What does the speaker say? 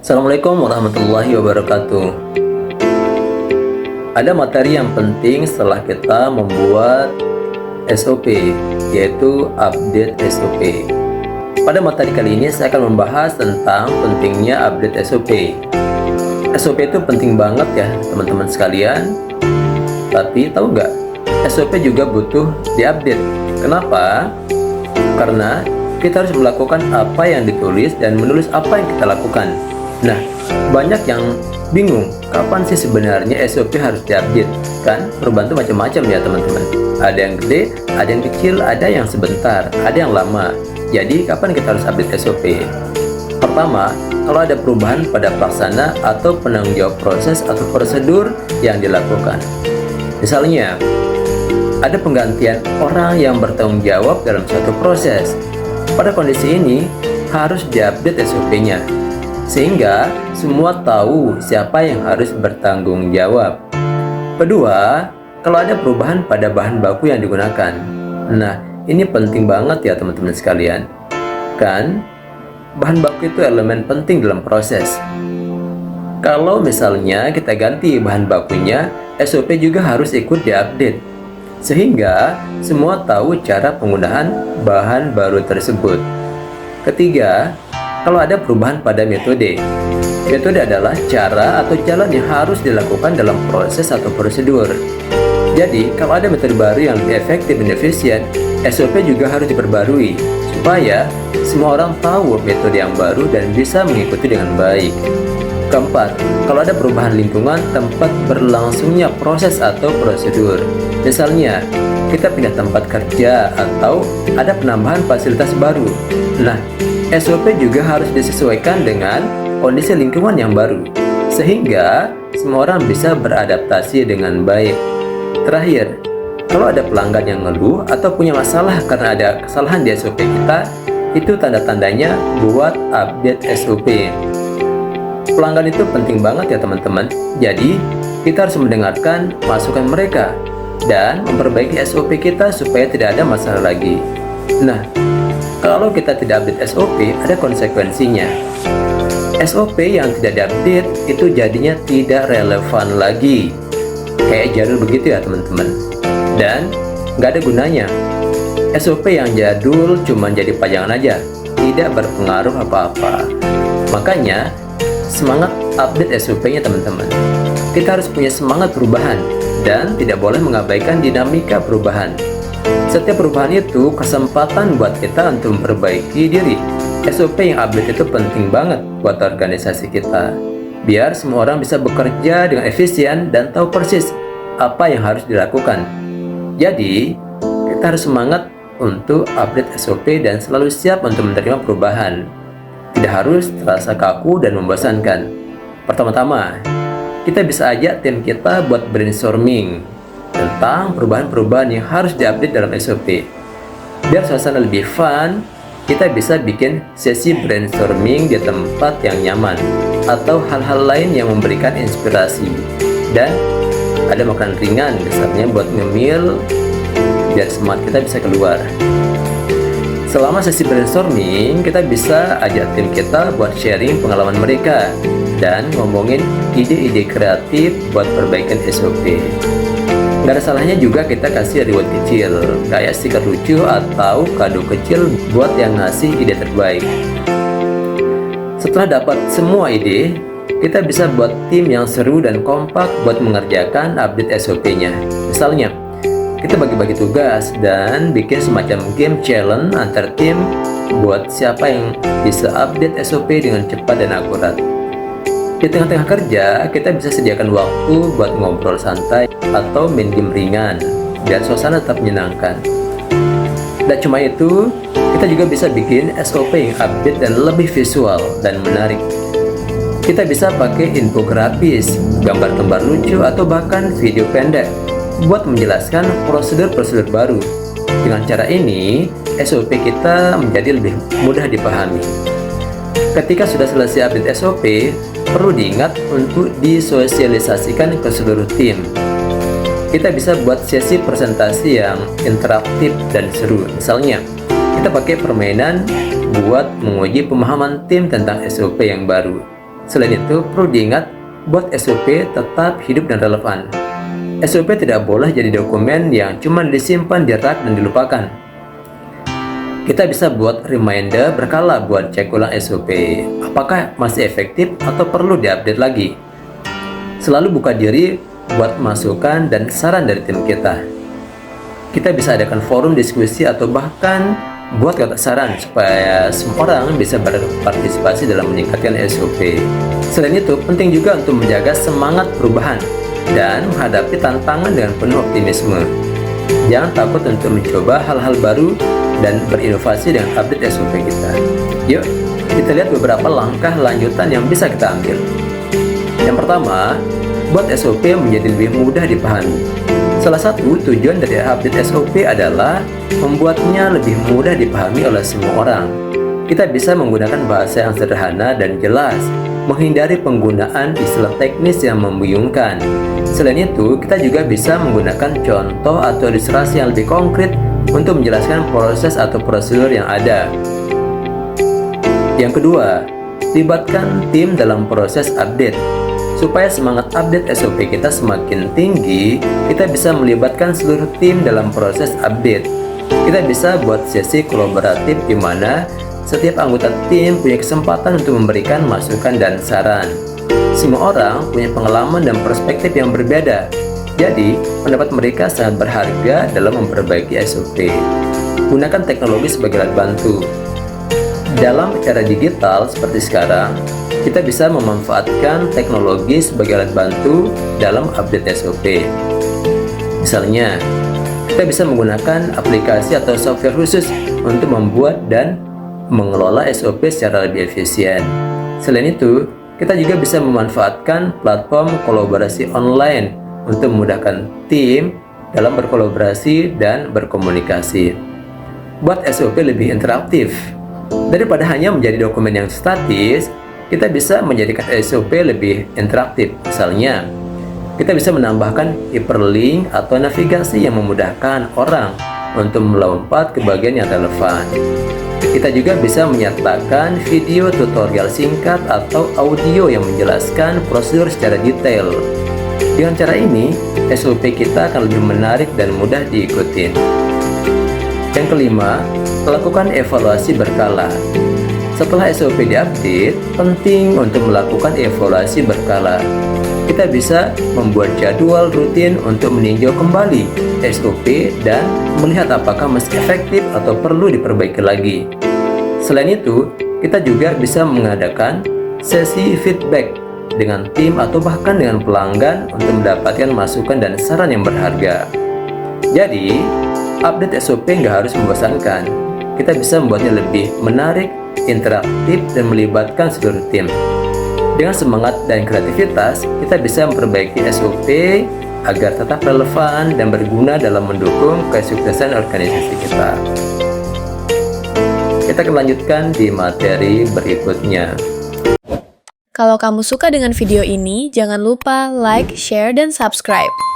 Assalamualaikum warahmatullahi wabarakatuh. Ada materi yang penting setelah kita membuat SOP, yaitu update SOP. Pada materi kali ini saya akan membahas tentang pentingnya update SOP. SOP itu penting banget ya teman-teman sekalian. Tapi tahu nggak, SOP juga butuh diupdate. Kenapa? Karena kita harus melakukan apa yang ditulis dan menulis apa yang kita lakukan. Nah, banyak yang bingung kapan sih sebenarnya SOP harus diupdate. Kan perubahan itu macam-macam ya teman-teman. Ada yang gede, ada yang kecil, ada yang sebentar, ada yang lama. Jadi kapan kita harus update SOP? Pertama, kalau ada perubahan pada pelaksana atau penanggung jawab proses atau prosedur yang dilakukan. Misalnya, ada penggantian orang yang bertanggung jawab dalam suatu proses. Pada kondisi ini harus diupdate SOP-nya, sehingga semua tahu siapa yang harus bertanggung jawab. Kedua, kalau ada perubahan pada bahan baku yang digunakan. Nah, ini penting banget ya teman-teman sekalian. Kan, bahan baku itu elemen penting dalam proses. Kalau misalnya kita ganti bahan bakunya, SOP juga harus ikut diupdate, sehingga semua tahu cara penggunaan bahan baru tersebut. Ketiga, kalau ada perubahan pada metode. Metode adalah cara atau jalan yang harus dilakukan dalam proses atau prosedur. Jadi, kalau ada metode baru yang lebih efektif dan efisien, SOP juga harus diperbarui, supaya semua orang tahu metode yang baru dan bisa mengikuti dengan baik. Keempat, kalau ada perubahan lingkungan tempat berlangsungnya proses atau prosedur. Misalnya, kita pindah tempat kerja atau ada penambahan fasilitas baru. Nah, SOP juga harus disesuaikan dengan kondisi lingkungan yang baru, sehingga semua orang bisa beradaptasi dengan baik. Terakhir, kalau ada pelanggan yang ngeluh atau punya masalah karena ada kesalahan di SOP kita, itu tanda-tandanya buat update SOP. Pelanggan itu penting banget ya teman-teman. Jadi, kita harus mendengarkan masukan mereka dan memperbaiki SOP kita supaya tidak ada masalah lagi. Nah, kalau kita tidak update SOP, ada konsekuensinya. SOP yang tidak diupdate itu jadinya tidak relevan lagi. Kayak jadul begitu ya teman-teman. Dan nggak ada gunanya. SOP yang jadul cuma jadi pajangan aja, tidak berpengaruh apa-apa. Makanya, semangat update SOP-nya teman-teman. Kita harus punya semangat perubahan dan tidak boleh mengabaikan dinamika perubahan. Setiap perubahan itu kesempatan buat kita untuk memperbaiki diri. SOP yang update itu penting banget buat organisasi kita, biar semua orang bisa bekerja dengan efisien dan tahu persis apa yang harus dilakukan. Jadi, kita harus semangat untuk update SOP dan selalu siap untuk menerima perubahan. Tidak harus terasa kaku dan membosankan. Pertama-tama, kita bisa ajak tim kita buat brainstorming tentang perubahan-perubahan yang harus diupdate dalam SOP. Biar suasana lebih fun, kita bisa bikin sesi brainstorming di tempat yang nyaman atau hal-hal lain yang memberikan inspirasi. Dan ada makanan ringan misalnya buat ngemil biar semangat kita bisa keluar. Selama sesi brainstorming, kita bisa ajak tim kita buat sharing pengalaman mereka dan ngomongin ide-ide kreatif buat perbaikan SOP. Gak ada salahnya juga kita kasih reward kecil, kayak stiker lucu atau kado kecil buat yang ngasih ide terbaik. Setelah dapat semua ide, kita bisa buat tim yang seru dan kompak buat mengerjakan update SOP-nya. Misalnya, kita bagi-bagi tugas dan bikin semacam game challenge antar tim buat siapa yang bisa update SOP dengan cepat dan akurat. Di tengah-tengah kerja, kita bisa sediakan waktu buat ngobrol santai atau main game ringan, biar suasana tetap menyenangkan. Dan cuma itu, kita juga bisa bikin SOP yang update dan lebih visual dan menarik. Kita bisa pakai infografis, gambar-gambar lucu, atau bahkan video pendek buat menjelaskan prosedur-prosedur baru. Dengan cara ini, SOP kita menjadi lebih mudah dipahami. Ketika sudah selesai update SOP, perlu diingat untuk disosialisasikan ke seluruh tim. Kita bisa buat sesi presentasi yang interaktif dan seru. Misalnya, kita pakai permainan buat menguji pemahaman tim tentang SOP yang baru. Selain itu, perlu diingat buat SOP tetap hidup dan relevan. SOP tidak boleh jadi dokumen yang cuma disimpan di rak dan dilupakan. Kita bisa buat reminder berkala buat cek ulang SOP, apakah masih efektif atau perlu diupdate lagi. Selalu buka diri buat masukan dan saran dari tim kita. Kita bisa adakan forum diskusi atau bahkan buat kotak saran supaya semua orang bisa berpartisipasi dalam meningkatkan SOP. Selain itu, penting juga untuk menjaga semangat perubahan dan menghadapi tantangan dengan penuh optimisme. Jangan takut untuk mencoba hal-hal baru dan berinovasi dengan update SOP kita. Yuk, kita lihat beberapa langkah lanjutan yang bisa kita ambil. Yang pertama, buat SOP menjadi lebih mudah dipahami. Salah satu tujuan dari update SOP adalah membuatnya lebih mudah dipahami oleh semua orang. Kita bisa menggunakan bahasa yang sederhana dan jelas, menghindari penggunaan istilah teknis yang membingungkan. Selain itu, kita juga bisa menggunakan contoh atau ilustrasi yang lebih konkret untuk menjelaskan proses atau prosedur yang ada. Yang kedua, libatkan tim dalam proses update. Supaya semangat update SOP kita semakin tinggi, kita bisa melibatkan seluruh tim dalam proses update. Kita bisa buat sesi kolaboratif di mana setiap anggota tim punya kesempatan untuk memberikan masukan dan saran. Semua orang punya pengalaman dan perspektif yang berbeda, jadi pendapat mereka sangat berharga dalam memperbaiki SOP. Gunakan teknologi sebagai alat bantu. Dalam era digital seperti sekarang, kita bisa memanfaatkan teknologi sebagai alat bantu dalam update SOP. Misalnya, kita bisa menggunakan aplikasi atau software khusus untuk membuat dan mengelola SOP secara lebih efisien. Selain itu, kita juga bisa memanfaatkan platform kolaborasi online untuk memudahkan tim dalam berkolaborasi dan berkomunikasi. Buat SOP lebih interaktif. Daripada hanya menjadi dokumen yang statis, kita bisa menjadikan SOP lebih interaktif. Misalnya, kita bisa menambahkan hyperlink atau navigasi yang memudahkan orang untuk melompat ke bagian yang relevan. Kita juga bisa menyertakan video tutorial singkat atau audio yang menjelaskan prosedur secara detail. Dengan cara ini, SOP kita akan lebih menarik dan mudah diikuti. Yang kelima, lakukan evaluasi berkala. Setelah SOP diupdate, penting untuk melakukan evaluasi berkala. Kita bisa membuat jadwal rutin untuk meninjau kembali SOP dan melihat apakah masih efektif atau perlu diperbaiki lagi. Selain itu, kita juga bisa mengadakan sesi feedback dengan tim atau bahkan dengan pelanggan untuk mendapatkan masukan dan saran yang berharga. Jadi, update SOP nggak harus membosankan. Kita bisa membuatnya lebih menarik, interaktif, dan melibatkan seluruh tim. Dengan semangat dan kreativitas, kita bisa memperbaiki SOP agar tetap relevan dan berguna dalam mendukung kesuksesan organisasi kita. Kita akan lanjutkan di materi berikutnya. Kalau kamu suka dengan video ini, jangan lupa like, share, dan subscribe.